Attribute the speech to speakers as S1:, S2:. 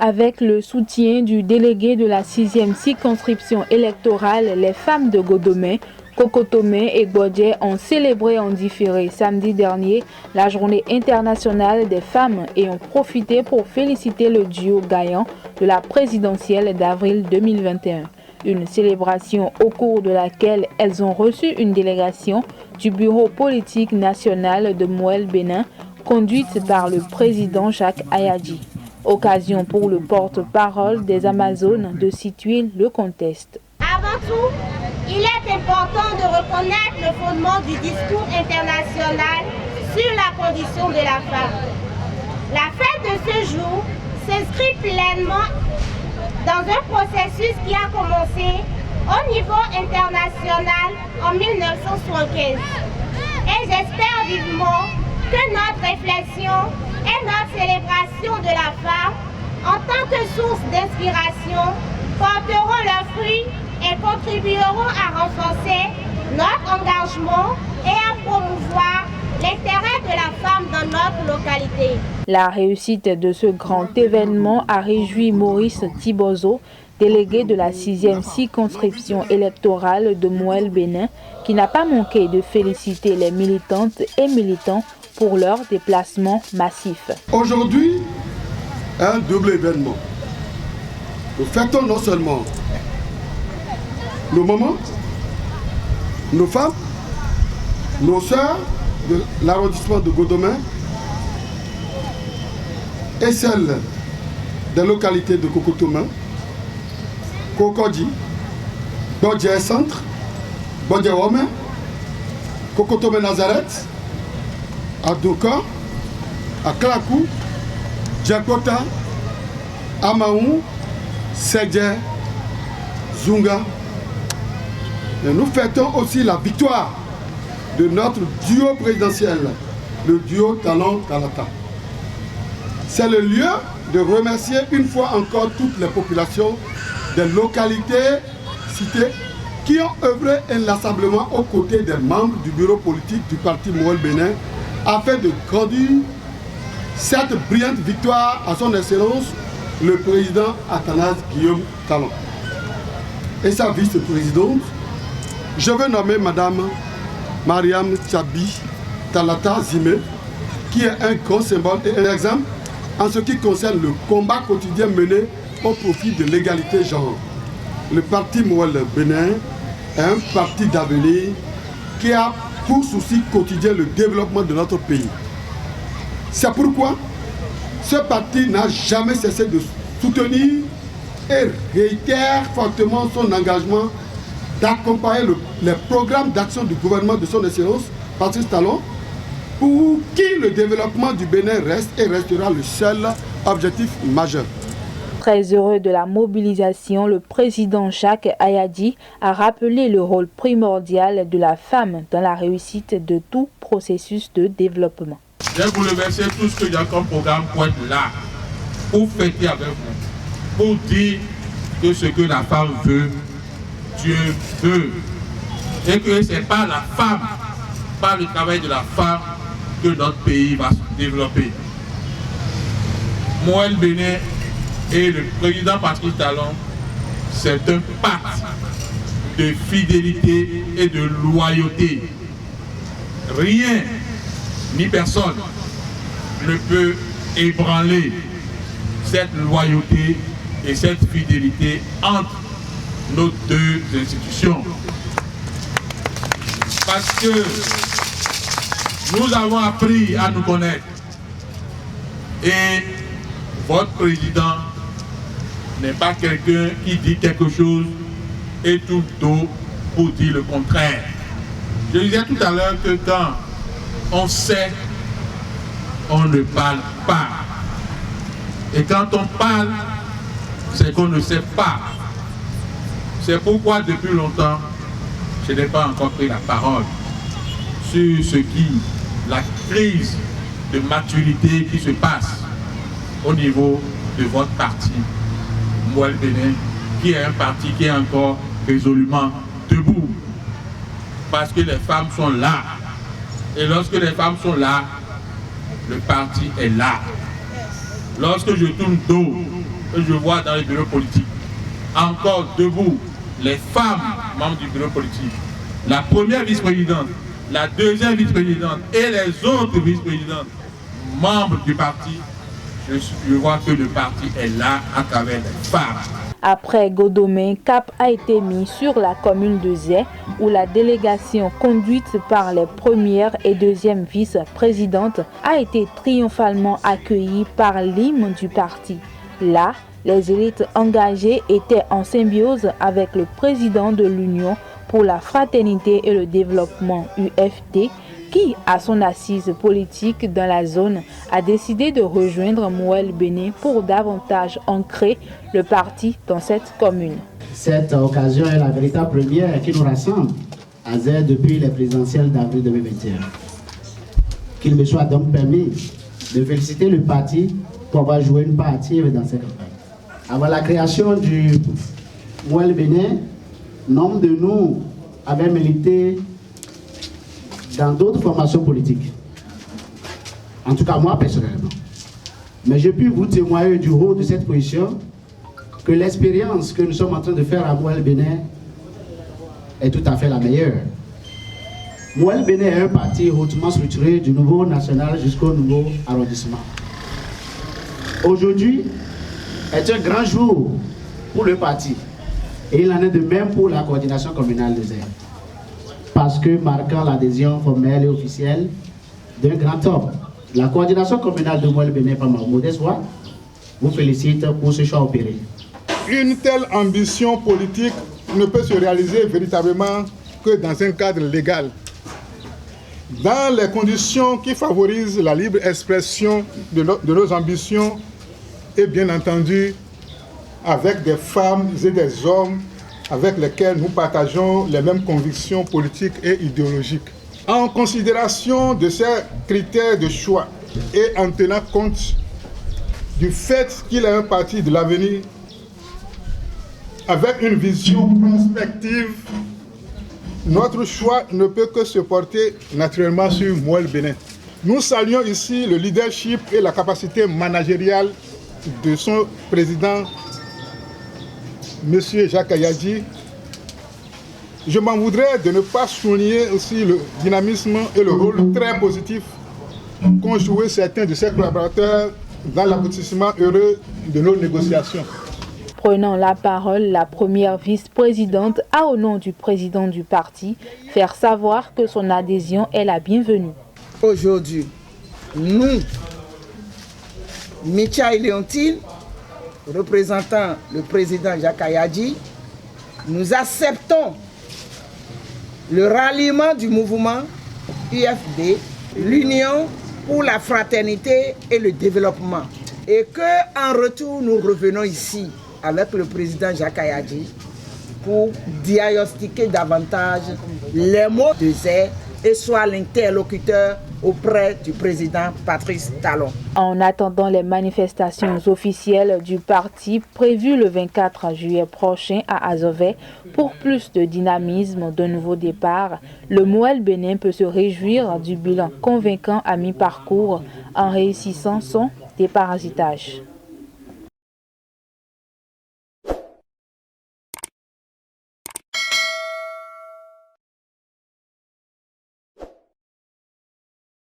S1: Avec le soutien du délégué de la 6e circonscription électorale, les femmes de Godomè, Kokotomè et Gbodje ont célébré en différé samedi dernier la journée internationale des femmes et ont profité pour féliciter le duo gagnant de la présidentielle d'avril 2021. Une célébration au cours de laquelle elles ont reçu une délégation du bureau politique national de Mouel Bénin, conduite par le président Jacques Ayadji. Occasion pour le porte-parole des Amazones de situer le contexte.
S2: Avant tout, il est important de reconnaître le fondement du discours international sur la condition de la femme. La fête de ce jour s'inscrit pleinement dans un processus qui a commencé au niveau international en 1975. Et j'espère vivement que notre réflexion et notre célébration de la femme en tant que source d'inspiration porteront leurs fruits et contribueront à renforcer notre engagement et à promouvoir l'intérêt de la femme dans notre localité.
S1: La réussite de ce grand événement a réjoui Maurice Thibozo, délégué de la 6e circonscription électorale de Mouel Bénin, qui n'a pas manqué de féliciter les militantes et militants pour leur déplacement massif.
S3: Aujourd'hui, un double événement. Nous fêtons non seulement nos mamans, nos femmes, nos sœurs de l'arrondissement de Godomè et celles des localités de Kokotomè, Kokodi, Gbodje Centre, Gbodje Womè, Kokotomè Nazareth, à Doka, à Klakou, Djakota, Amaou, Sedje, Zunga. Et nous fêtons aussi la victoire de notre duo présidentiel, le duo Talon-Kalata. C'est le lieu de remercier une fois encore toutes les populations des localités citées qui ont œuvré inlassablement aux côtés des membres du bureau politique du parti Mouel Bénin afin de grandir cette brillante victoire à son excellence, le président Athanase Guillaume Talon. Et sa vice-présidente, je veux nommer Madame Mariam Tchabi Talata Zimé, qui est un grand symbole et un exemple en ce qui concerne le combat quotidien mené au profit de l'égalité genre. Le parti Mouel Bénin est un parti d'avenir qui a pour souci quotidien le développement de notre pays. C'est pourquoi ce parti n'a jamais cessé de soutenir et réitère fortement son engagement d'accompagner les programmes d'action du gouvernement de son excellence, Patrice Talon, pour qui le développement du Bénin reste et restera le seul objectif majeur.
S1: Très heureux de la mobilisation, le président Jacques Ayadji a rappelé le rôle primordial de la femme dans la réussite de tout processus de développement.
S4: Je vous remercie tout ce qu'il y a comme programme pour être là, pour fêter avec vous, pour dire que ce que la femme veut, Dieu veut. Et que ce n'est pas la femme, pas le travail de la femme que notre pays va se développer. Mouel Bénin et le président Patrice Talon, c'est un pacte de fidélité et de loyauté. Rien ni personne ne peut ébranler cette loyauté et cette fidélité entre nos deux institutions. Parce que nous avons appris à nous connaître et votre président n'est pas quelqu'un qui dit quelque chose et tout dos pour dire le contraire. Je disais tout à l'heure que quand on sait, on ne parle pas. Et quand on parle, c'est qu'on ne sait pas. C'est pourquoi depuis longtemps, je n'ai pas encore pris la parole sur la crise de maturité qui se passe au niveau de votre parti, Mouel Bénin, qui est un parti qui est encore résolument debout. Parce que les femmes sont là. Et lorsque les femmes sont là, le parti est là. Lorsque je tourne dos, que je vois dans les bureaux politiques. Encore debout, les femmes membres du bureau politique, la première vice-présidente, la deuxième vice-présidente et les autres vice-présidentes membres du parti. Je vois que le parti est là à travers les femmes.
S1: Après Godomé, cap a été mis sur la commune de Zé, où la délégation conduite par les premières et deuxièmes vice-présidentes a été triomphalement accueillie par l'hymne du parti. Là, les élites engagées étaient en symbiose avec le président de l'Union pour la fraternité et le développement UFD, qui, à son assise politique dans la zone, a décidé de rejoindre Mouel Béné pour davantage ancrer le parti dans cette commune.
S5: Cette occasion est la véritable première qui nous rassemble à Zé depuis les présidentielles d'avril 2021. Qu'il me soit donc permis de féliciter le parti pour avoir joué une part active dans cette campagne. Avant la création du Mouel Béné, nombre de nous avaient milité dans d'autres formations politiques. En tout cas, moi, personnellement. Mais j'ai pu vous témoigner du haut de cette position que l'expérience que nous sommes en train de faire à Mouel Béné est tout à fait la meilleure. Mouel Béné est un parti hautement structuré du niveau national jusqu'au nouveau arrondissement. Aujourd'hui est un grand jour pour le parti et il en est de même pour la coordination communale de Zé. Parce que marquant l'adhésion formelle et officielle d'un grand homme, la coordination communale de Mouel Béné par ma modeste voix vous félicite pour ce choix opéré.
S3: Une telle ambition politique ne peut se réaliser véritablement que dans un cadre légal. Dans les conditions qui favorisent la libre expression de nos ambitions et bien entendu avec des femmes et des hommes avec lesquels nous partageons les mêmes convictions politiques et idéologiques. En considération de ces critères de choix et en tenant compte du fait qu'il est un parti de l'avenir avec une vision prospective, notre choix ne peut que se porter naturellement sur Mouel Béné. Nous saluons ici le leadership et la capacité managériale de son président, M. Jacques Ayadji. Je m'en voudrais de ne pas souligner aussi le dynamisme et le rôle très positif qu'ont joué certains de ses collaborateurs dans l'aboutissement heureux de nos négociations.
S1: Prenant la parole, la première vice-présidente a, au nom du président du parti, faire savoir que son adhésion est la bienvenue.
S6: Aujourd'hui, nous, Micha et Léontine, représentant le président Jacques Ayadji, nous acceptons le ralliement du mouvement UFD, l'Union pour la fraternité et le développement. Et qu'en retour, nous revenons ici avec le président Jacques Ayadji pour diagnostiquer davantage les mots de Zé et soit l'interlocuteur auprès du président Patrice Talon.
S1: En attendant les manifestations officielles du parti prévues le 24 juillet prochain à Azové, pour plus de dynamisme, de nouveaux départs, le Mouel Béné peut se réjouir du bilan convaincant à mi-parcours en réussissant son déparasitage.